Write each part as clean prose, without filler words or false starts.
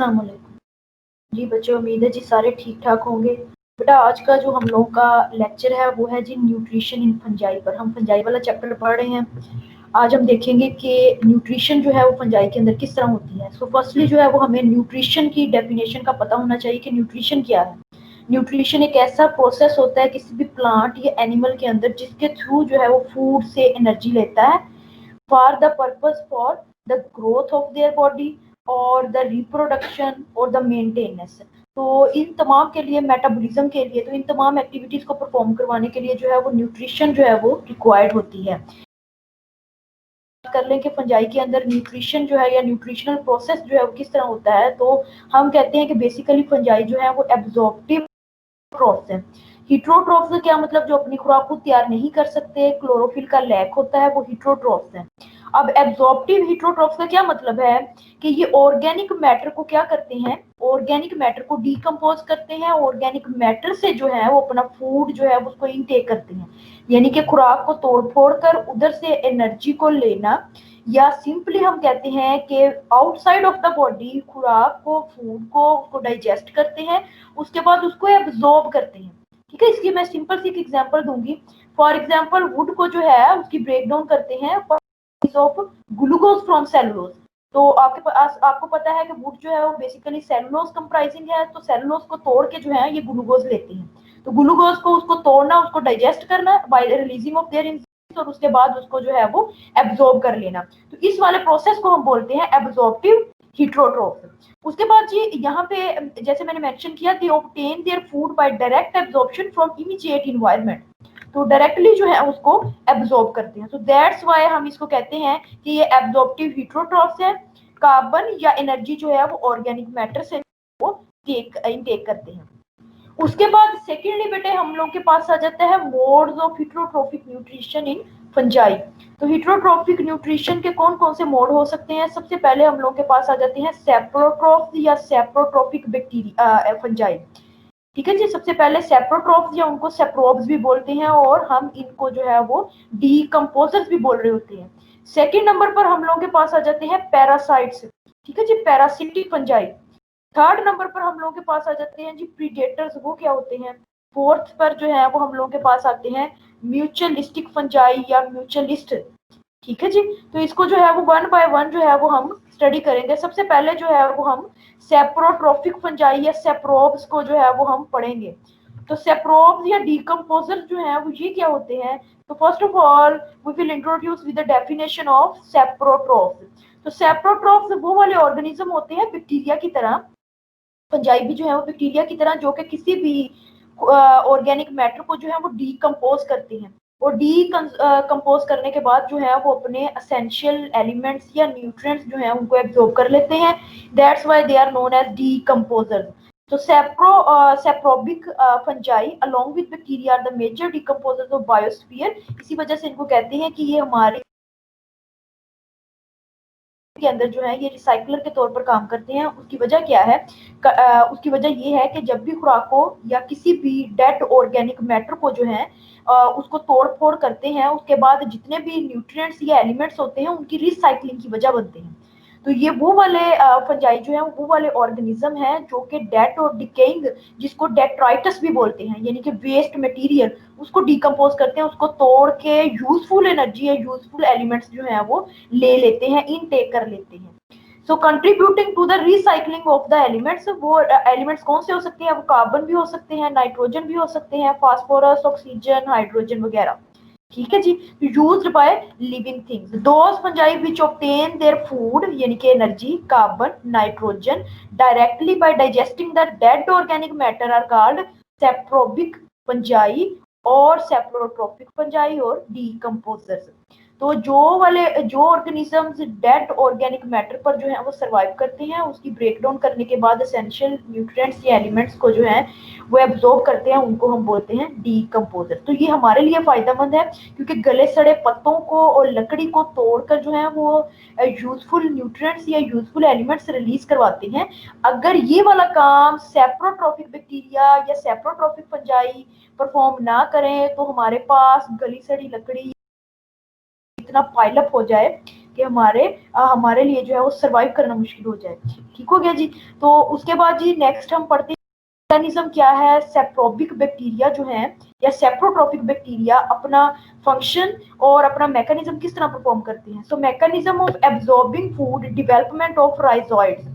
अस्सलाम वालेकुम। जी बच्चों, उम्मीद है जी सारे ठीक-ठाक होंगे। बेटा आज का जो हम लोगों का लेक्चर है वो है जी न्यूट्रिशन इन फंजाई पर। हम फंजाई वाला चैप्टर पढ़ रहे हैं। आज हम देखेंगे कि न्यूट्रिशन जो है वो फंजाई के अंदर किस तरह होती है। सो फर्स्टली जो है वो हमें न्यूट्रिशन की डेफिनेशन का पता होना चाहिए कि न्यूट्रिशन क्या है। न्यूट्रिशन एक ऐसा प्रोसेस होता है किसी भी प्लांट या एनिमल के अंदर जिसके थ्रू जो है वो फूड से एनर्जी लेता है for the purpose for the growth of their body और द रिप्रोडक्शन और द मेंटेनेंस। तो इन तमाम के लिए, मेटाबॉलिज्म के लिए, तो इन तमाम एक्टिविटीज को परफॉर्म करवाने के लिए जो है वो न्यूट्रिशन जो है वो रिक्वायर्ड होती है। कर लें कि फंजाई के अंदर न्यूट्रिशन जो है या न्यूट्रिशनल प्रोसेस जो है वो किस तरह होता है, तो हम कहते हैं कि बेसिकली फंजाई जो है वो एब्जॉर्प्टिव ट्रॉफ्स है। हीट्रोट्रॉफ्स का क्या मतलब, जो अपनी खुराक को तैयार नहीं कर सकते, क्लोरोफिल का लैक होता है, वो हीट्रोट्रॉफ्स है। अब एब्जॉर्प्टिव हीट्रोट्रॉफ्स का क्या मतलब है कि ये ऑर्गेनिक मैटर को क्या करते हैं, ऑर्गेनिक मैटर को डीकम्पोज करते हैं, ऑर्गेनिक मैटर से जो है वो अपना फूड जो है उसको इनटेक करते हैं, यानी कि खुराक को तोड़ फोड़ कर उधर से एनर्जी को लेना, या सिंपली हम कहते हैं कि आउटसाइड ऑफ द बॉडी खुराक को, फूड को उसको डाइजेस्ट करते हैं, उसके बाद उसको एब्जॉर्ब करते हैं। ठीक है, इसकी मैं सिंपल सी एक एग्जांपल दूंगी। फॉर एग्जांपल वुड को जो है उसकी ब्रेक डाउन करते हैं ऑफ ग्लूकोज फ्रॉम सेलुलोज। तो आपके पास, आपको पता है कि वुड जो है वो बेसिकली सेलुलोज कंप्राइजिंग है, तो सेलुलोज को तोड़ के जो है ये ग्लूकोज लेते हैं। तो ग्लूकोज को उसको तोड़ना, उसको डाइजेस्ट करना bye releasing of their enzymes, और उसके बाद उसको जो है वो एब्जॉर्ब कर लेना। तो इस वाले प्रोसेस को हम बोलते हैं एब्जॉर्प्टिव हीट्रोट्रॉफ। उसके बाद जी यहाँ पे जैसे मैंने मेंशन किया, they obtain their food by direct absorption from immediate environment. तो डायरेक्टली जो है उसको एब्जॉर्ब करते हैं। तो दैट्स व्हाई हम इसको कहते हैं कि ये एब्जॉर्प्टिव हीट्रोट्रॉफ्स है। कार्बन या एनर्जी जो है वो ऑर्गेनिक मैटर से वो इनटेक करते हैं। उसके बाद सेकेंडली बेटे हम लोग के पास आ जाता है modes of heterotrophic nutrition in fungi. तो हीट्रोट्रोफिक न्यूट्रिशन के कौन कौन से मोड हो सकते हैं। सबसे पहले हम लोग के पास आ जाते हैं सेप्रोट्रोफ्स या सेप्रोट्रोफिक बैक्टीरिया फंजाई। ठीक है जी, सबसे पहले सेप्रोट्रोफ्स या उनको सेप्रोब्स भी बोलते हैं, और हम इनको जो है वो डीकम्पोजर्स भी बोल रहे होते हैं। सेकेंड नंबर पर हम लोग के पास आ जाते हैं पैरासाइट्स। ठीक है जी, पैरासिटिक फंजाई। थर्ड नंबर पर हम लोगों के पास आ जाते हैं जी प्रीडेटर्स, वो क्या होते हैं। फोर्थ पर जो है वो हम लोगों के पास आते हैं म्यूचुअलिस्टिक फंजाई या म्यूचुअलिस्ट। ठीक है जी, तो इसको जो है वो वन बाय वन जो है वो हम स्टडी करेंगे। सबसे पहले जो है वो हम सेप्रोट्रोफिक फंजाई या सेप्रोब्स को जो है वो हम पढ़ेंगे। तो सेप्रोब्स या डीकम्पोजर जो है वो ये क्या होते हैं। तो first of all we will introduce with the definition of saprotrophs. तो सेप्रोट्रोफ्स वो वाले ऑर्गेनिज्म होते हैं बैक्टीरिया की तरह, फंजाई भी जो है वो बैक्टीरिया की तरह, जो कि किसी भी ऑर्गेनिक मैटर को जो है वो डीकम्पोज करते हैं, और डीकम्पोज करने के बाद जो है वो अपने एसेंशियल एलिमेंट्स या न्यूट्रिएंट्स जो है उनको एब्जॉर्ब कर लेते हैं। That's why they are known as decomposers. तो saprobic fungi along with bacteria are the major decomposers of biosphere. इसी वजह से इनको कहते हैं कि ये हमारे के अंदर जो है ये रिसाइकलर के तौर पर काम करते हैं। उसकी वजह क्या है, उसकी वजह ये है कि जब भी खुराकों या किसी भी डेड ऑर्गेनिक मैटर को जो है उसको तोड़ फोड़ करते हैं, उसके बाद जितने भी न्यूट्रिएंट्स या एलिमेंट्स होते हैं उनकी रिसाइकलिंग की वजह बनते हैं। तो ये वो वाले फंजाई जो है वो वाले ऑर्गेनिज्म है जो कि डेड और डिकेइंग, जिसको डेट्राइटस भी बोलते हैं, यानी कि वेस्ट मटेरियल, उसको डीकम्पोज करते हैं, उसको तोड़ के यूजफुल एनर्जी या यूजफुल एलिमेंट्स जो है वो ले लेते हैं, इनटेक कर लेते हैं। So contributing to the recycling of the elements, वो एलिमेंट्स कौन से हो सकते हैं, वो कार्बन भी हो सकते हैं, नाइट्रोजन भी हो सकते हैं, फास्फोरस, ऑक्सीजन, हाइड्रोजन वगैरह। ठीक है जी, used by living things, those fungi which obtain their food यानी कि energy, carbon, nitrogen directly by digesting the dead organic matter are called saprobic fungi और सेप्रोट्रोपिक फंजाई और डीकम्पोजर्स। तो जो ऑर्गेनिजम्स डेड ऑर्गेनिक मैटर पर जो है वो सर्वाइव करते हैं, उसकी ब्रेकडाउन करने के बाद एसेंशियल न्यूट्रिएंट्स या एलिमेंट्स को जो है वो एब्जॉर्ब करते हैं, उनको हम बोलते हैं डीकम्पोजर। तो ये हमारे लिए फायदेमंद है, क्योंकि गले सड़े पत्तों को और लकड़ी को तोड़कर जो है वो यूजफुल न्यूट्रिएंट्स या यूजफुल एलिमेंट्स रिलीज करवाते हैं। अगर ये वाला काम सेप्रोट्रोफिक बैक्टीरिया या सेप्रोट्रोफिक फंजाई परफॉर्म ना करें, तो हमारे पास गली सड़ी लकड़ी इतना पाइलअप हो जाए कि हमारे लिए जो है वो सर्वाइव करना मुश्किल हो जाए। ठीक हो गया जी। तो उसके बाद जी नेक्स्ट हम पढ़ते हैं मैकेनिज्म क्या है। सेप्रोबिक बैक्टीरिया जो है या सेप्रोट्रोपिक बैक्टीरिया अपना फंक्शन और अपना मैकेनिज्म किस तरह परफॉर्म करते हैं। So mechanism of absorbing food, development of rhizoids.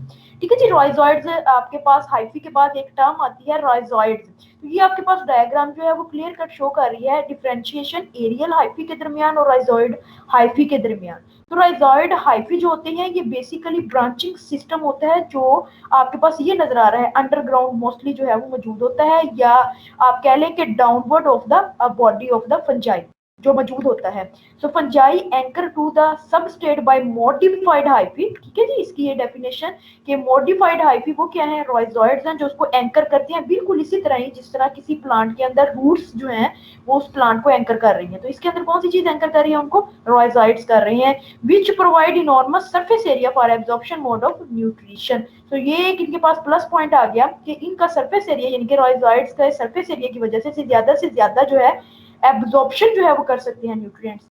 ठीक है जी। राइजोइड्स आपके पास हाइफी के बाद एक टर्म आती है राइजोइड्स। तो ये आपके पास डायग्राम जो है वो क्लियर कट शो कर रही है डिफरेंशिएशन एरियल हाइफी के दरमियान और राइजोइड हाइफी के दरमियान। तो राइजोइड हाइफी जो होते हैं ये बेसिकली ब्रांचिंग सिस्टम होता है जो आपके पास ये नजर आ रहा है अंडरग्राउंड मोस्टली जो है वो मौजूद होता है, या आप कह लें कि downward of the body of the fungi जो मौजूद होता है। So fungi anchor to the substrate by modified hyphae. ठीक है जी। इसकी ये डेफिनेशन कि मॉडिफाइड हाइफी वो क्या है, रॉइजॉइड्स हैं जो उसको एंकर करते हैं, बिल्कुल इसी तरह ही जिस तरह किसी प्लांट के अंदर रूट्स जो हैं वो उस प्लांट को एंकर कर रही है। तो इसके अंदर कौन सी चीज एंकर कर रही है, उनको रॉइजॉइड्स कर रही है, which provide enormous surface area for absorption mode of nutrition. तो ये एक इनके पास प्लस पॉइंट आ गया कि इनका सरफेस एरिया यानी कि रॉइजॉइड्स का सरफेस एरिया की वजह से ज्यादा जो है एब्जॉर्प्शन जो है वो कर सकते हैं nutrients.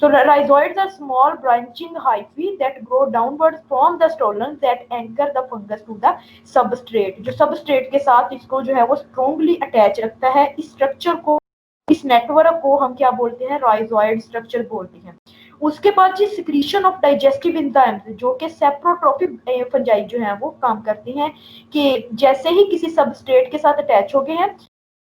So rhizoids are small branching hyphae that grow downwards from the stolons that anchor the fungus to the substrate। जो substrate के साथ इसको जो है वो strongly attach रखता है। इस स्ट्रक्चर को, इस नेटवर्क को हम क्या बोलते हैं, rhizoid स्ट्रक्चर बोलते हैं। उसके बाद जी सिक्रीशन ऑफ डाइजेस्टिव एंजाइम्स जो कि सेप्रोट्रोपिक फंजाई जो है वो काम करते हैं कि जैसे ही किसी सबस्ट्रेट के साथ अटैच हो गए हैं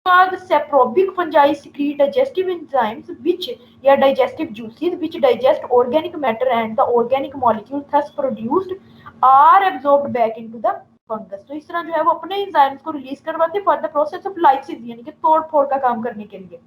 बाद सेप्रोबिक fungi secrete digestive enzymes which या digestive juices which digest organic matter and the organic molecules thus produced are absorbed back into the fungus। तो इस तरह जो है वो अपने एंजाइम्स को रिलीज करवाते हैं for the process of lysis यानी कि तोड़ फोड़ का काम करने के लिए।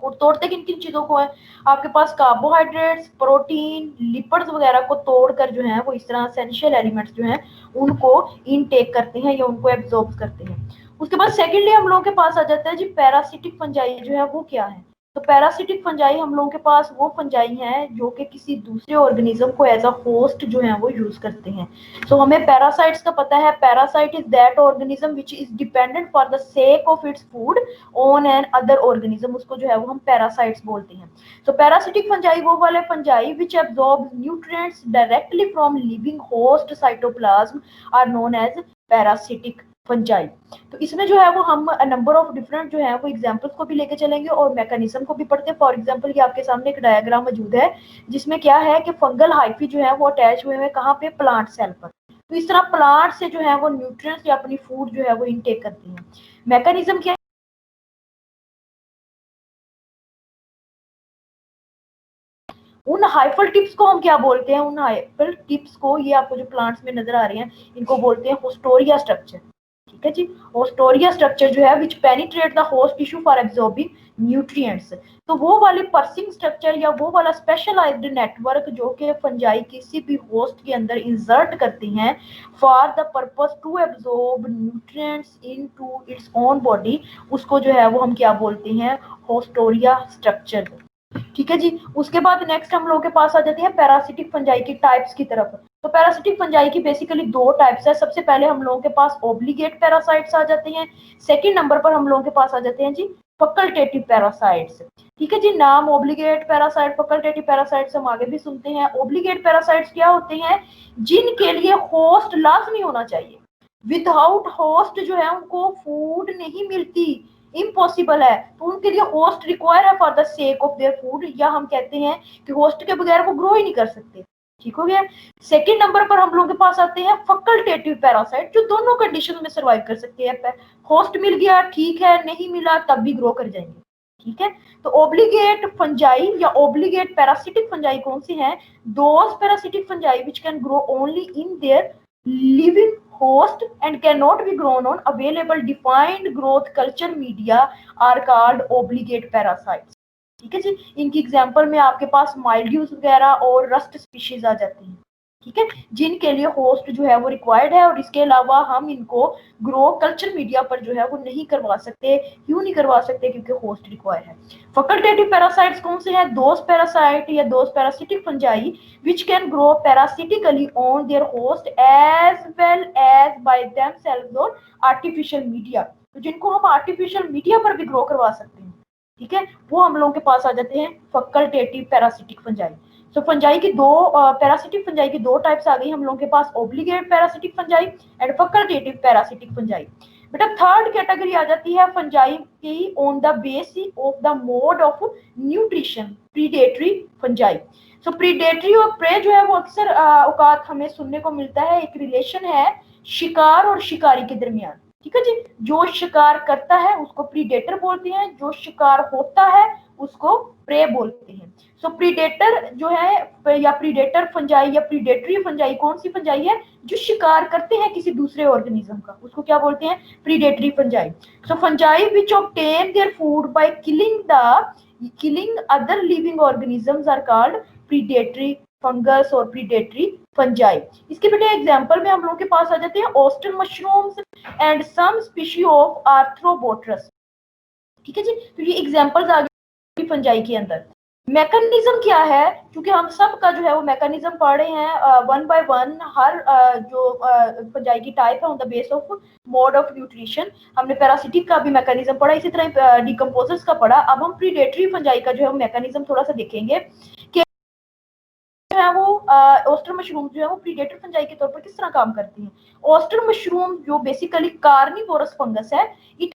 और तोड़ते किन किन चीजों को है, आपके पास कार्बोहाइड्रेट्स, प्रोटीन, लिपिड्स वगैरह को तोड़कर जो है वो इस तरह एसेंशियल एलिमेंट्स जो हैं उनको इनटेक करते हैं या उनको एब्जॉर्ब करते हैं। उसके बाद सेकेंडली हम लोगों के पास आ जाता है जी पैरासिटिक फंजाई जो है वो क्या है। तो पैरासिटिक फंजाई हम लोगों के पास वो फंजाई हैं जो कि किसी दूसरे ऑर्गेनिज्म को एज अ होस्ट जो है वो यूज करते हैं। तो हमें पैरासाइट्स का पता है, parasite is that organism which is dependent for the sake of its food on an other organism, उसको जो है वो हम पैरासाइट्स बोलते हैं। तो पैरासिटिक फंजाई वो वाले fungi which absorb nutrients directly from living host cytoplasm are known as parasitic fungi. तो इसमें जो है वो हम नंबर ऑफ डिफरेंट जो है वो एग्जांपल्स को भी लेके चलेंगे और मैकेनिज्म को भी पढ़ते हैं। फॉर एग्जांपल ये आपके सामने एक डायग्राम मौजूद है जिसमें क्या है कि फंगल हाइफी जो है वो अटैच हुए हैं कहाँ पे, प्लांट सेल पर। तो इस तरह प्लांट से जो है वो न्यूट्रिएंट्स या अपनी फूड जो है वो इनटेक करती हैं। मैकेनिज्म क्या, उन हाइफल टिप्स को हम क्या बोलते हैं, उन हाइफल टिप्स को, ये आपको जो प्लांट्स में नजर आ रहे हैं इनको बोलते हैं होस्टोरिया स्ट्रक्चर। ठीक है जी। होस्टोरिया स्ट्रक्चर जो है which penetrate the host tissue for absorbing nutrients. तो वो वाली पर्सिंग स्ट्रक्चर या वो वाला स्पेशलाइज्ड नेटवर्क जो कि फंजाई किसी भी होस्ट के अंदर इंसर्ट करती हैं for the purpose to absorb nutrients into its own body, उसको जो है वो हम क्या बोलते हैं, होस्टोरिया स्ट्रक्चर। ठीक है जी। उसके बाद नेक्स्ट हम लोगों के पास आ जाते हैं पैरासिटिक फंजाई की टाइप्स की तरफ। तो पैरासिटिक फंजाई की बेसिकली दो टाइप्स है। सबसे पहले हम लोगों के पास ओब्लिगेट पैरासाइट्स आ जाते हैं, सेकंड नंबर पर हम लोगों के पास आ जाते हैं जी फैकल्टेटिव पैरासाइट्स। ठीक है जी। नाम ओब्लिगेट पैरासाइट, फैकल्टेटिव पैरासाइट्स हम आगे भी सुनते हैं। ओब्लिगेट पैरासाइट्स क्या होते हैं, जिनके लिए होस्ट लाजमी होना चाहिए, विदाउट होस्ट जो है उनको फूड नहीं मिलती, इम्पॉसिबल है। तो उनके लिए होस्ट रिक्वायर है for the sake of their food, या हम कहते हैं कि होस्ट के बगैर वो ग्रो ही नहीं कर सकते। ठीक हो गया। सेकंड नंबर पर हम लोगों के पास आते हैं फैकल्टेटिव पैरासाइट जो दोनों कंडीशन में सर्वाइव कर सकते हैं। होस्ट मिल गया ठीक है, नहीं मिला तब भी ग्रो कर जाएंगे। ठीक है। तो ओब्लिगेट फंजाई या ओब्लिगेट पैरासिटिक फंजाई कौन सी हैं, those parasitic fungi which can grow only in their living host and cannot be grown on available defined growth culture media are called obligate parasites। ठीक है जी। इनकी एग्जांपल में आपके पास माइल्ड्यूज वगैरह और रस्ट स्पीशीज आ जाती हैं। ठीक है, जिनके लिए होस्ट जो है वो रिक्वायर्ड है, और इसके अलावा हम इनको ग्रो कल्चर मीडिया पर जो है वो नहीं करवा सकते। क्यों नहीं करवा सकते, क्योंकि होस्ट रिक्वायर है। फैकल्टेटिव पैरासाइट्स कौन से हैं, दोस पैरासाइट या those parasitic fungi which can grow parasitically on their host as well as by themselves और artificial media, तो जिनको हम आर्टिफिशियल मीडिया पर भी ग्रो करवा सकते हैं। ठीक है, वो हम लोगों के पास आ जाते हैं facultative parasitic fungi. So fungi की दो पैरासिटिक फंजाई की दो टाइप्स आ गई हम लोगों के पास, obligate parasitic fungi and facultative parasitic fungi. बेटा थर्ड कैटेगरी आ जाती है फंजाई की on the basis of the mode of nutrition, predatory fungi. So predatory और प्रे जो है वो अक्सर औकात हमें सुनने को मिलता है, एक रिलेशन है शिकार और शिकारी के दरमियान। ठीक है जी, जो शिकार करता है उसको प्रीडेटर बोलते हैं, जो शिकार होता है उसको प्रे बोलते हैं। सो प्रीडेटर जो है या प्रीडेटर फंजाई या प्रीडेटरी फंजाई कौन सी फंजाई है, जो शिकार करते हैं किसी दूसरे ऑर्गेनिज्म का, उसको क्या बोलते हैं, predatory fungi. So fungi which obtain their food by killing other living organisms are called predatory fungus और प्रीडेटरी फंजाई। इसके बेटे एग्जांपल में हम लोग के पास आ जाते हैं oyster mushrooms and some species of Arthrobotrys. ठीक है जी, तो ये एग्जांपल्स आ गए फंजाई के अंदर। मैकेनिज्म क्या है, क्योंकि हम सब का जो है वो मैकेनिज्म पढ़ रहे हैं वन बाय वन, हर जो फंजाई की टाइप है on the base of mode of nutrition. हमने पैरासिटिक का भी मैकेनिज्म पढ़ा, इसी तरह डिकम्पोजर्स का पढ़ा। अब हम प्रीडेटरी फंजाई का जो है मैकेनिज्म थोड़ा सा देखेंगे कि जो है वो ऑस्टर मशरूम जो है वो प्रीडेटर फंजाई के तौर पर किस तरह काम करती हैं। ऑस्टर मशरूम जो बेसिकली कार्निवोरस फंगस है, it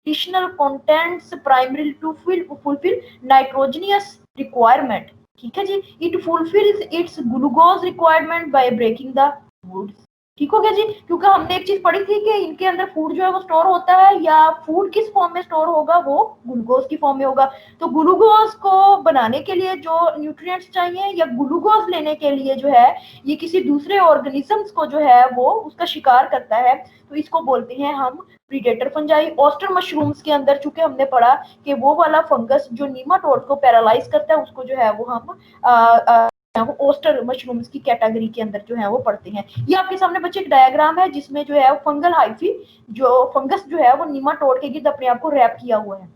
nutritional contents primarily to fulfill nitrogenous requirement। ठीक है जी, it fulfills its glucose requirement by breaking the woods। ठीक हो गया जी, क्योंकि हमने एक चीज पढ़ी थी कि इनके अंदर फूड जो है वो स्टोर होता है, या फूड किस फॉर्म में स्टोर होगा, वो ग्लूकोज की फॉर्म में होगा। तो ग्लूकोज को बनाने के लिए जो न्यूट्रिएंट्स चाहिए या ग्लूकोज लेने के लिए जो है ये किसी दूसरे ऑर्गेनिजम्स को जो है वो उसका शिकार करता है, तो इसको बोलते हैं हम प्रीडेटर फंजाई। ऑस्टर मशरूम्स के अंदर चूंकि हमने पढ़ा कि वो वाला फंगस जो नीमाटोड को पैरालाइज करता है, उसको जो है वो हम वो ओस्टर मशरूम्स की कैटेगरी के अंदर जो है वो पढ़ते हैं। ये आपके सामने बच्चे एक डायग्राम है जिसमें जो है फंगल हाइफी जो फंगस जो है वो नीमाटोड के गिर्द अपने आप को रैप किया हुआ है।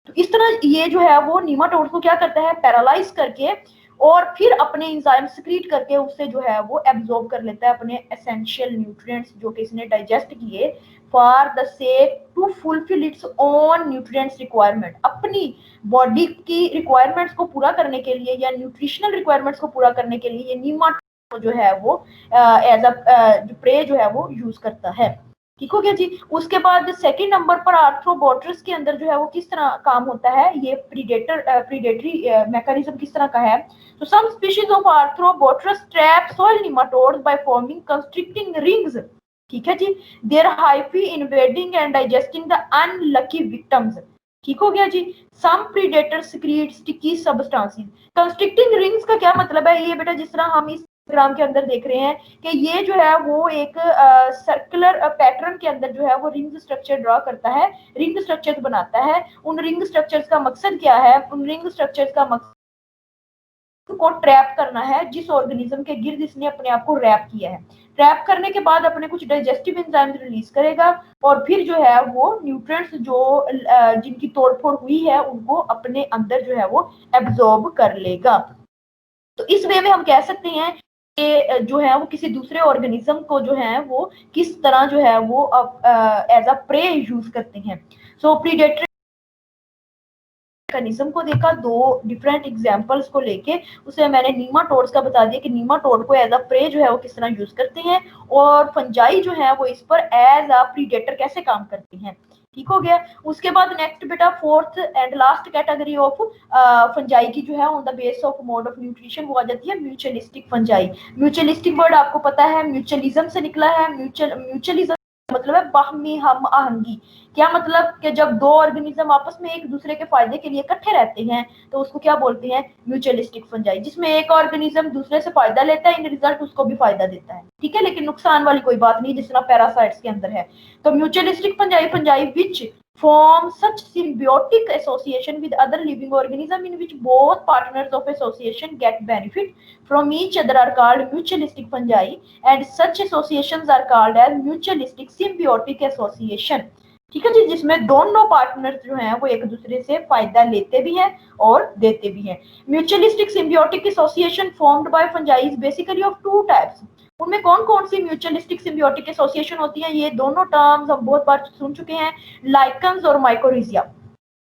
तो इस तरह ये जो है वो नीमाटोड को क्या करता है, पैरालाइज करके और फिर अपने एंजाइम सिक्रीट करके उससे जो है वो एब्जॉर्ब कर लेता है अपने एसेंशियल न्यूट्रिएंट्स जो कि इसने डाइजेस्ट किए for the sake to fulfil its own nutrients requirement. अपनी बॉडी की रिक्वायरमेंट्स को पूरा करने के लिए या न्यूट्रिशनल रिक्वायरमेंट्स को पूरा करने के लिए ये नीमाटोड जो है वो एज अ प्रे जो है वो यूज करता है। ठीक हो गया जी। उसके बाद सेकंड नंबर पर आर्थ्रोबोट्रस के अंदर जो है वो किस तरह काम होता है, ये प्रीडेटरी मैकेनिज्म किस तरह का है। तो some species of Arthrobotrys trap soil nematodes by forming constricting rings. ठीक है जी, their hyphae invading and digesting the unlucky victims. ठीक हो गया जी। Some predator secrete sticky substances. Constricting rings का क्या मतलब है, ये बेटा जिस तरह हम इस ग्राम के अंदर देख रहे हैं कि ये जो है वो एक सर्कुलर पैटर्न के अंदर जो है वो रिंग स्ट्रक्चर ड्रॉ करता है, रिंग स्ट्रक्चर्स बनाता है। उन रिंग स्ट्रक्चर्स का मकसद क्या है, उन रिंग स्ट्रक्चर्स का मकसद को ट्रैप करना है जिस ऑर्गेनिज्म के गिर्द इसने अपने आप को रैप किया है। ट्रैप करने के बाद अपने कुछ डाइजेस्टिव एंजाइम्स रिलीज करेगा और फिर जो है वो न्यूट्रिएंट्स जो जिनकी तोड़फोड़ हुई है उनको अपने अंदर जो है वो एब्जॉर्ब कर लेगा। तो इस वे में हम कह सकते हैं कि जो है वो किसी दूसरे ऑर्गेनिज्म को जो है वो किस तरह जो है वो एज अ प्रे यूज करते हैं। सो प्रीडेटरी मैकेनिज्म को देखा दो डिफरेंट एग्जांपल्स को लेके, उसमें मैंने नीमाटोड्स का बता दिया कि नीमाटोड को एज अ प्रे जो है वो किस तरह यूज करते हैं, और फंजाई जो है वो इस पर एज अ प्रीडेटर कैसे काम करते हैं। ठीक हो गया। उसके बाद नेक्स्ट बेटा fourth and last category of fungi की जो है on the base of mode of nutrition वो आ जाती है म्यूचुअलिस्टिक फंजाई। म्यूचुअलिस्टिक वर्ड आपको पता है म्यूचुअलिज्म से निकला है। म्यूचुअलिज्म मतलब है बाहमी हम आहंगी। क्या मतलब कि जब दो ऑर्गेनिज्म आपस में एक दूसरे के फायदे के लिए इकट्ठे रहते हैं तो उसको क्या बोलते हैं, म्यूचुअलिस्टिक फंजाई, जिसमें एक ऑर्गेनिज्म दूसरे से फायदा लेता है, इन रिजल्ट उसको भी फायदा देता है। ठीक है, लेकिन नुकसान वाली कोई बात नहीं जिस तरह पैरासाइट्स के अंदर है। तो mutualistic fungi fungi which form such symbiotic association with other living organism in which both partners of association get benefit from each other are called mutualistic fungi, and such associations are called as mutualistic symbiotic association। ठीक है जी, जिसमें दोनों partners जो हैं वो एक दूसरे से फायदा लेते भी हैं और देते भी हैं। Mutualistic symbiotic association formed by fungi is basically of two types. उनमें कौन कौन सी म्यूचुअलिस्टिक सिम्बियोटिक एसोसिएशन होती है? ये दोनों टर्म्स हम बहुत बार सुन चुके हैं, लाइकन्स और माइकोरिजिया।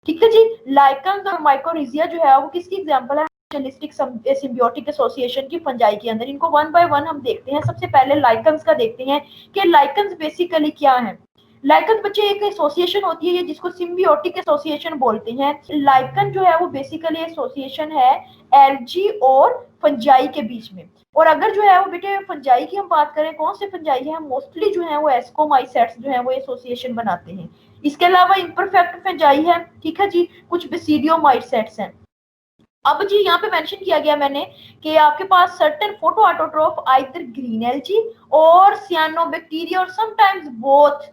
ठीक है जी, लाइकन्स और माइकोरिजिया जो है वो किसकी एग्जांपल है म्यूचुअलिस्टिक सिम्बियोटिक एसोसिएशन की फंजाई के अंदर। इनको वन बाय वन हम देखते हैं। सबसे पहले लाइकन्स का देखते हैं कि लाइकन्स बेसिकली क्या है। लाइकन बच्चे एक एसोसिएशन होती है जिसको सिम्बियोटिक एसोसिएशन बोलते हैं। लाइकन जो है वो बेसिकली एसोसिएशन है एल्गी और फंजाई के बीच में। और अगर जो है वो बेटे फंजाई की हम बात करें, कौन से फंजाई है, मोस्टली जो है वो एस्कोमाइसेट्स जो है वो एसोसिएशन बनाते हैं। इसके अलावा इम्परफेक्ट फंजाई है, ठीक है जी, कुछ बेसिडियोमाइसेट्स हैं। अब जी यहाँ पे मेंशन किया गया मैंने कि आपके पास certain photo autotroph either green algae और सियानोबैक्टीरिया और समटाइम्स बोथ।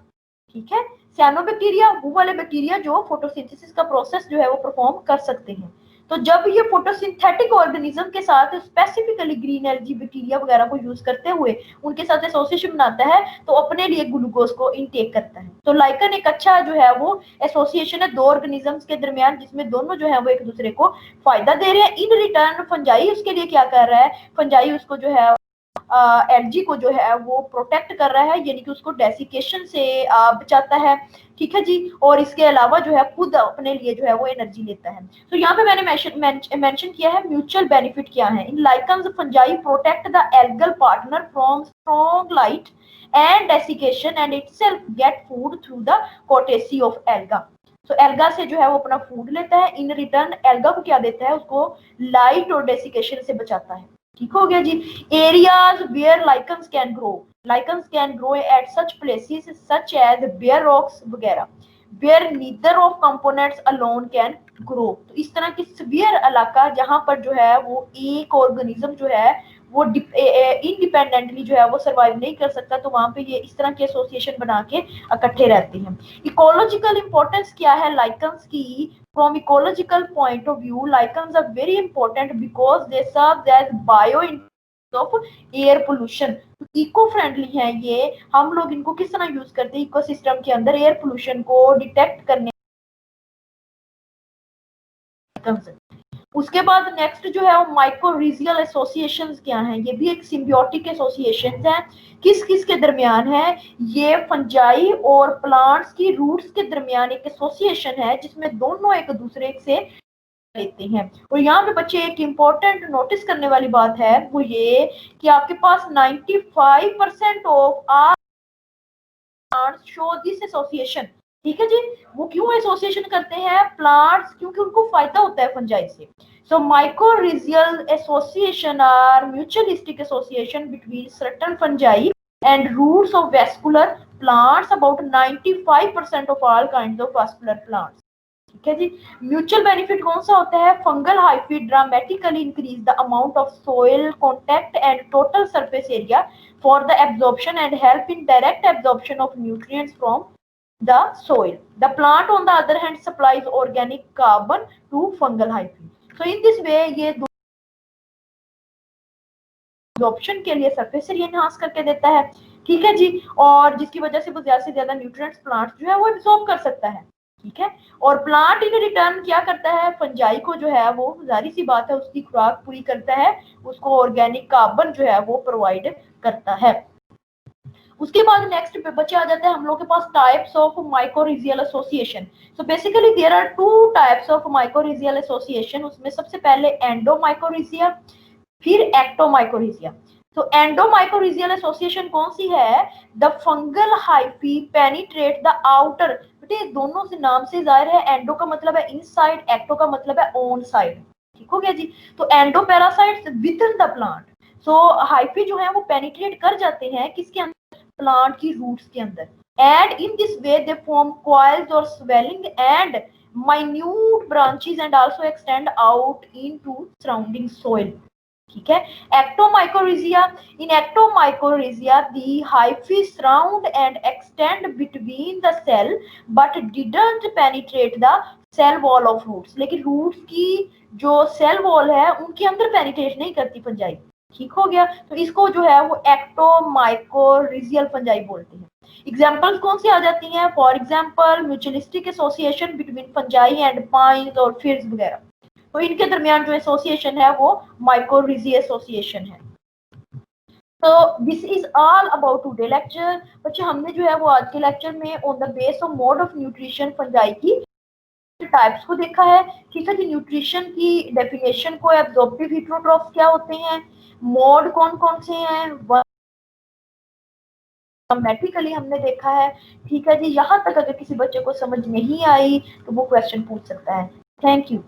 ठीक है, सियानोबैक्टीरिया वो वाले बैक्टीरिया जो फोटोसिंथेसिस का प्रोसेस जो है वो परफॉर्म कर सकते हैं। तो जब ये फोटोसिंथेटिक ऑर्गेनिज्म के साथ स्पेसिफिकली ग्रीन एल्गी बैक्टीरिया वगैरह को यूज करते हुए उनके साथ एसोसिएशन बनाता है तो अपने लिए ग्लूकोज को इनटेक करता है। तो लाइकन एक अच्छा जो है वो एसोसिएशन है दो ऑर्गेनिजम्स के दरमियान, जिसमें दोनों जो है वो एक दूसरे को फायदा दे रहे हैं। इन रिटर्न फंजाई उसके लिए क्या कर रहा है, फंजाई उसको जो है एल्गी को जो है वो प्रोटेक्ट कर रहा है, यानी कि उसको डेसिकेशन से बचाता है। ठीक है जी, और इसके अलावा जो है खुद अपने लिए जो है वो एनर्जी लेता है। तो यहाँ पे मैंने मेंशन किया है म्यूचुअल बेनिफिट क्या है। In lichens fungi protect the algal partner from strong light and desiccation and itself get food through the courtesy of alga. तो एल्गा से जो है वो अपना फूड लेता है, इन रिटर्न एल्गा को क्या देता है, उसको लाइट और डेसिकेशन से बचाता है। ठीक हो गया जी। Areas where lichens can grow, lichens can grow at such places such as bare rocks वगैरह where neither of components alone can grow. तो इस तरह की स्फीयर इलाका जहां पर जो है वो एक ऑर्गेनिज्म जो है वो इंडिपेंडेंटली जो है वो सर्वाइव नहीं कर सकता, तो वहां पे ये इस तरह के एसोसिएशन बना के इकट्ठे रहते हैं। इकोलॉजिकल इंपॉर्टेंस क्या है लाइकन्स की? From ecological point of view, lichens are very important because they serve as bio of air pollution. Eco friendly है ये, हम लोग इनको किस तरह यूज करते हैं इकोसिस्टम के अंदर एयर पोल्यूशन को डिटेक्ट करने। उसके बाद नेक्स्ट जो है वो माइकोरिजियल एसोसिएशंस क्या हैं, ये भी एक सिम्बियोटिक एसोसिएशंस हैं। किस किस के दरमियान है? ये फंजाई और प्लांट्स की रूट्स के दरमियान एक एसोसिएशन है जिसमें दोनों एक दूसरे से लेते हैं। और यहाँ पे बच्चे एक इम्पोर्टेंट नोटिस करने वाली बात है वो ये कि आपके पास 95% of our plants show this association. ठीक है जी, वो क्यों एसोसिएशन करते हैं प्लांट्स? क्योंकि उनको फायदा होता है फंजाई से। So mycorrhizal association are mutualistic association between certain fungi and roots of vascular plants, about 95% of all kinds of vascular plants. ठीक है जी। म्यूचुअल बेनिफिट कौन सा होता है? Fungal hyphae dramatically increase the amount of soil contact and total surface area for the absorption and help in direct absorption of nutrients from the soil. The plant on the other hand supplies organic carbon to fungal hyphae. So in this way ये option के लिए surface area enhance करके देता है। ठीक है जी, और जिसकी वजह से वो ज्यादा से ज्यादा न्यूट्रिएंट्स प्लांट जो है वो एब्जॉर्ब कर सकता है। ठीक है, और प्लांट इन रिटर्न क्या करता है, फंजाई को जो है वो जाहिर सी बात है उसकी खुराक पूरी करता है, उसको ऑर्गेनिक कार्बन जो है वो प्रोवाइड करता है। उसके बाद नेक्स्ट पे बच्चे आ जाते हैं हम लोग के पास types of mycorrhizal association. So basically there are two types of mycorrhizal association. उसमें सबसे पहले एंडोमाइकोरिजिया, फिर एक्टोमाइकोरिजिया। तो एंडोमाइकोरिजियल एसोसिएशन कौन सी है? The fungal hyphae penetrate the outer. बेटे दोनों से नाम से जाहिर है, एंडो का मतलब है इनसाइड, एक्टो का मतलब है ऑन साइड। ठीक हो गया जी। तो endo parasites with in the plant. So hyphae जो है वो पेनिट्रेट कर जाते हैं किसके अंदर? प्लांट की रूट्स के अंदर। And in this way they form coils और swelling and minute branches and also extend out into surrounding soil. ठीक है, एक्टोमाइकोरिजिया। इन एक्टोमाइकोरिजिया the hyphae surround and extend between the cell but didn't penetrate the cell wall of roots. लेकिन roots की जो cell wall है उनके अंदर penetrate नहीं करती फंजाई। ठीक हो गया, तो इसको जो है वो एक्टोमाइकोरिजियल फंजाई बोलते हैं। एग्जांपल्स कौन सी आ जाती हैं? For example mutualistic association between fungi and pines और फिर्स वगैरह। तो इनके दरमियान जो एसोसिएशन है वो माइकोरिजी एसोसिएशन है। तो this is all about today lecture. बच्चे हमने जो है वो आज के लेक्चर में on the base of mode of nutrition fungi की टाइप्स को देखा है। ठीक है जी, न्यूट्रिशन की डेफिनेशन को, एब्जॉर्प्टिव हेटेरोट्रॉफ्स क्या होते हैं, मोड कौन कौन से हैं, ग्रामेटिकली हमने देखा है। ठीक है जी, यहाँ तक अगर किसी बच्चे को समझ नहीं आई तो वो क्वेश्चन पूछ सकता है। Thank you.